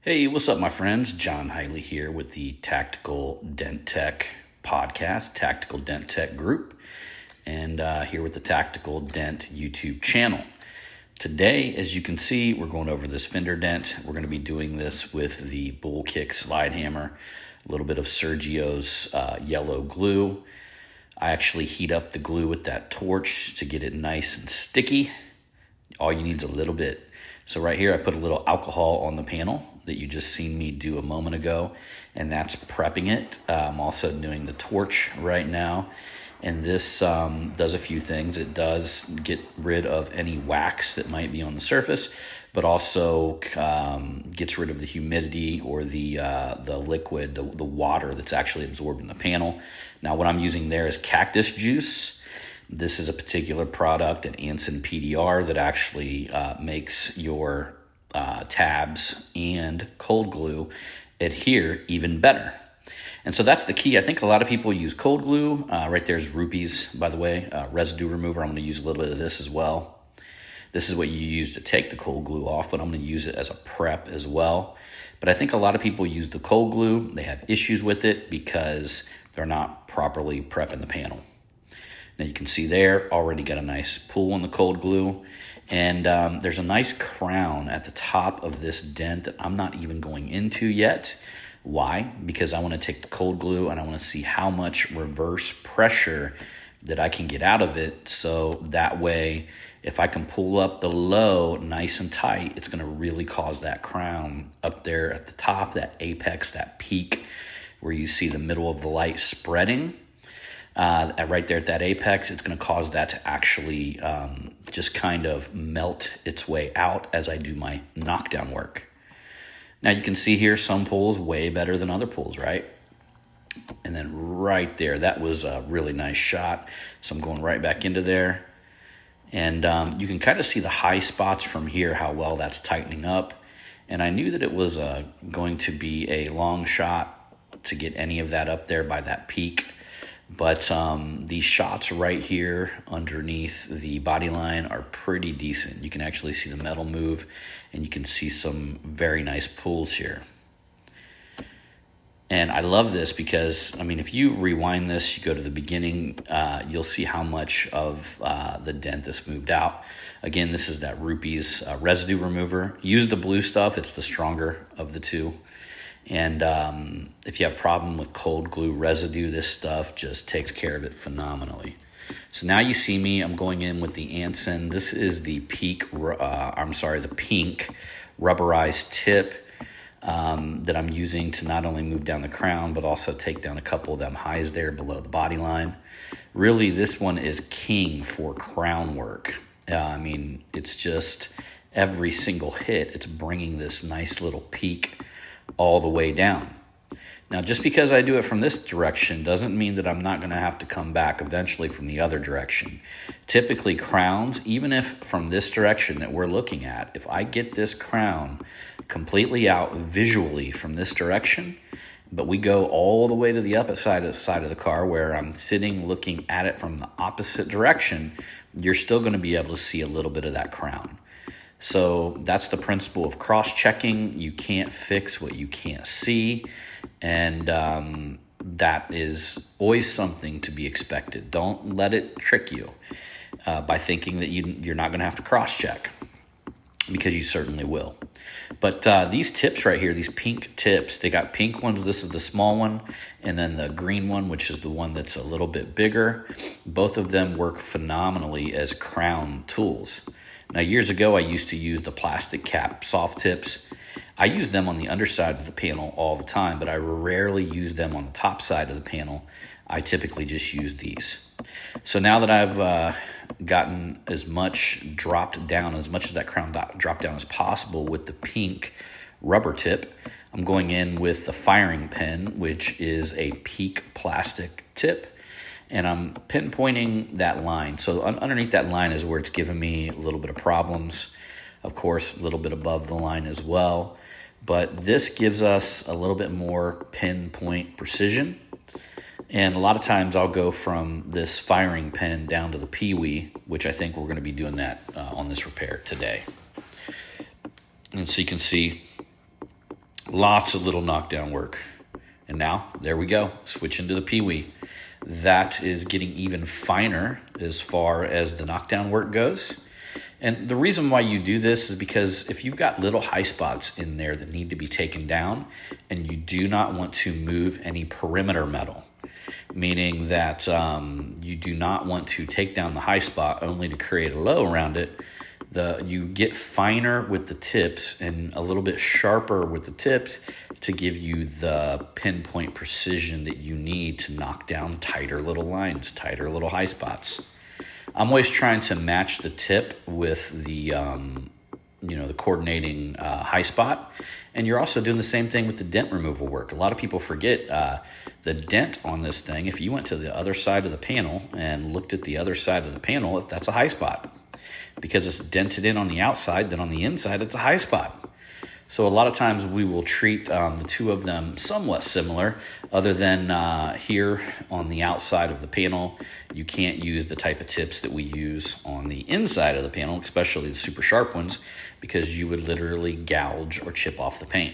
Hey, what's up, my friends? John Hiley here with the Tactical Dent Tech podcast, Tactical Dent Tech group, and here with the Tactical Dent YouTube channel. Today, as you can see, we're going over this fender dent. We're going to be doing this with the Bull Kick slide hammer, a little bit of Sergio's yellow glue. I actually heat up the glue with that torch to get it nice and sticky. All you need is a little bit. So right here, I put a little alcohol on the panel that you just seen me do a moment ago, and that's prepping it. I'm also doing the torch right now, and this does a few things. It does get rid of any wax that might be on the surface, but also gets rid of the humidity or the liquid, the water that's actually absorbed in the panel. Now, what I'm using there is cactus juice. This is a particular product at Anson PDR that actually makes your tabs and cold glue adhere even better. And so that's the key. I think a lot of people use cold glue. Right there's rupees, by the way, residue remover. I'm going to use a little bit of this as well. This is what you use to take the cold glue off, but I'm going to use it as a prep as well. But I think a lot of people use the cold glue. They have issues with it because they're not properly prepping the panel. Now you can see there, already got a nice pull on the cold glue. And there's a nice crown at the top of this dent that I'm not even going into yet. Why? Because I want to take the cold glue and I want to see how much reverse pressure that I can get out of it. So that way, if I can pull up the low nice and tight, it's going to really cause that crown up there at the top, that apex, that peak, where you see the middle of the light spreading. Right there at that apex, it's going to cause that to actually just kind of melt its way out as I do my knockdown work. Now you can see here some pulls way better than other pulls, right? And then right there, that was a really nice shot. So I'm going right back into there. And you can kind of see the high spots from here, how well that's tightening up. And I knew that it was going to be a long shot to get any of that up there by that peak. But these shots right here underneath the body line are pretty decent. You can actually see the metal move, and you can see some very nice pulls here. And I love this because, I mean, if you rewind this, you go to the beginning, you'll see how much of the dent this moved out. Again, this is that Rupees residue remover. Use the blue stuff. It's the stronger of the two. And if you have a problem with cold glue residue, this stuff just takes care of it phenomenally. So now you see me, I'm going in with the Anson. This is the pink rubberized tip that I'm using to not only move down the crown, but also take down a couple of them highs there below the body line. Really, this one is king for crown work. I mean, it's just every single hit, it's bringing this nice little peak all the way down. Now, just because I do it from this direction doesn't mean that I'm not going to have to come back eventually from the other direction. Typically, crowns, even if from this direction that we're looking at, if I get this crown completely out visually from this direction, but we go all the way to the side of the car where I'm sitting looking at it from the opposite direction, you're still going to be able to see a little bit of that crown. So that's the principle of cross-checking. You can't fix what you can't see, and that is always something to be expected. Don't let it trick you by thinking that you're not going to have to cross-check, because you certainly will. But these tips right here, these pink tips, they got pink ones. This is the small one, and then the green one, which is the one that's a little bit bigger. Both of them work phenomenally as crown tools. Now, years ago, I used to use the plastic cap soft tips. I use them on the underside of the panel all the time, but I rarely use them on the top side of the panel. I typically just use these. So now that I've gotten as much dropped down, as much of that crown dropped down as possible with the pink rubber tip, I'm going in with the firing pin, which is a peak plastic tip. And I'm pinpointing that line. So underneath that line is where it's giving me a little bit of problems. Of course, a little bit above the line as well. But this gives us a little bit more pinpoint precision. And a lot of times I'll go from this firing pin down to the Peewee, which I think we're going to be doing that on this repair today. And so you can see Lots of little knockdown work. And now, there we go. Switch into the Peewee. That is getting even finer as far as the knockdown work goes. And the reason why you do this is because if you've got little high spots in there that need to be taken down, and you do not want to move any perimeter metal, meaning that you do not want to take down the high spot only to create a low around it, you get finer with the tips and a little bit sharper with the tips to give you the pinpoint precision that you need to knock down tighter little lines, tighter little high spots. I'm always trying to match the tip with the the coordinating high spot. And you're also doing the same thing with the dent removal work. A lot of people forget the dent on this thing. If you went to the other side of the panel and looked at the other side of the panel, that's a high spot. Because it's dented in on the outside, then on the inside, it's a high spot. So a lot of times we will treat the two of them somewhat similar, other than here on the outside of the panel, you can't use the type of tips that we use on the inside of the panel, especially the super sharp ones, because you would literally gouge or chip off the paint.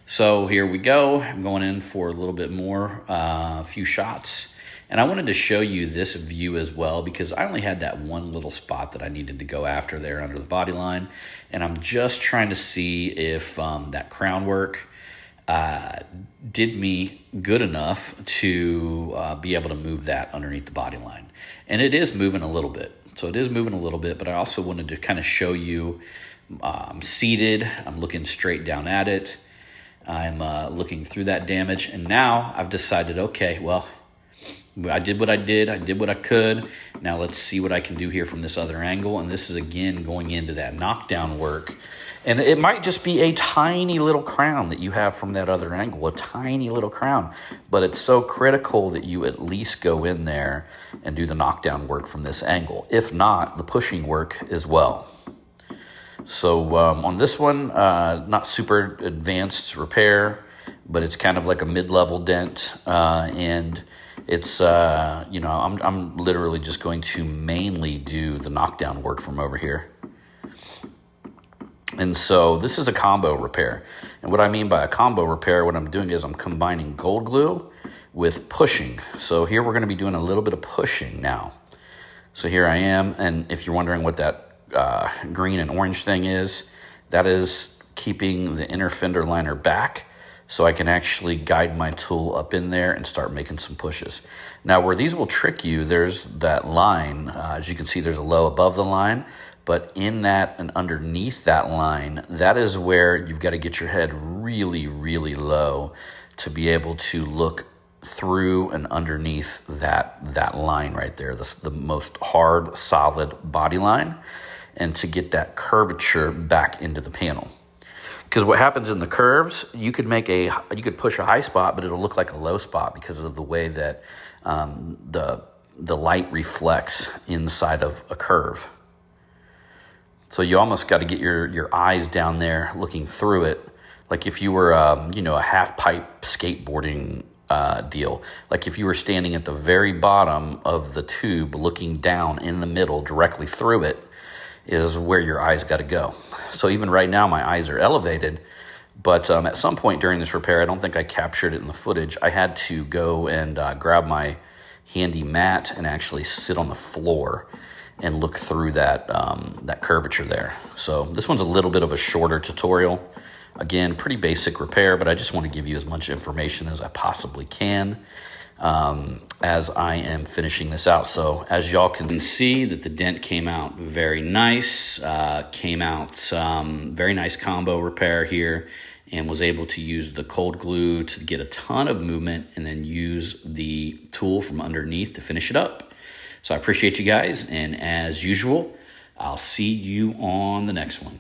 So here we go. I'm going in for a little bit more, a few shots. And I wanted to show you this view as well because I only had that one little spot that I needed to go after there under the body line. And I'm just trying to see if that crown work did me good enough to be able to move that underneath the body line. And it is moving a little bit. So it is moving a little bit, but I also wanted to kind of show you I'm seated. I'm looking straight down at it. I'm looking through that damage. And now I've decided, okay, well, I did what I did. I did what I could. Now let's see what I can do here from this other angle. And this is, again, going into that knockdown work. And it might just be a tiny little crown that you have from that other angle, a tiny little crown. But it's so critical that you at least go in there and do the knockdown work from this angle. If not, the pushing work as well. So on this one, not super advanced repair, but it's kind of like a mid-level dent. And it's, I'm literally just going to mainly do the knockdown work from over here. And so this is a combo repair. And what I mean by a combo repair, what I'm doing is I'm combining gold glue with pushing. So here we're going to be doing a little bit of pushing now. So here I am. And if you're wondering what that green and orange thing is, that is keeping the inner fender liner back, so I can actually guide my tool up in there and start making some pushes. Now, where these will trick you, there's that line. As you can see, there's a low above the line. But in that and underneath that line, that is where you've got to get your head really, really low to be able to look through and underneath that line right there, the most hard, solid body line, and to get that curvature back into the panel. Because what happens in the curves, you could push a high spot, but it'll look like a low spot because of the way that the light reflects inside of a curve. So you almost got to get your eyes down there looking through it, like if you were a half pipe skateboarding deal. Like if you were standing at the very bottom of the tube, looking down in the middle directly through it, is where your eyes got to go. So even right now, my eyes are elevated, but at some point during this repair, I don't think I captured it in the footage, I had to go and grab my handy mat and actually sit on the floor and look through that curvature there. So this one's a little bit of a shorter tutorial. Again, pretty basic repair, but I just want to give you as much information as I possibly can as I am finishing this out. So as y'all can see that the dent came out very nice, very nice combo repair here, and was able to use the cold glue to get a ton of movement and then use the tool from underneath to finish it up. So I appreciate you guys, and as usual, I'll see you on the next one.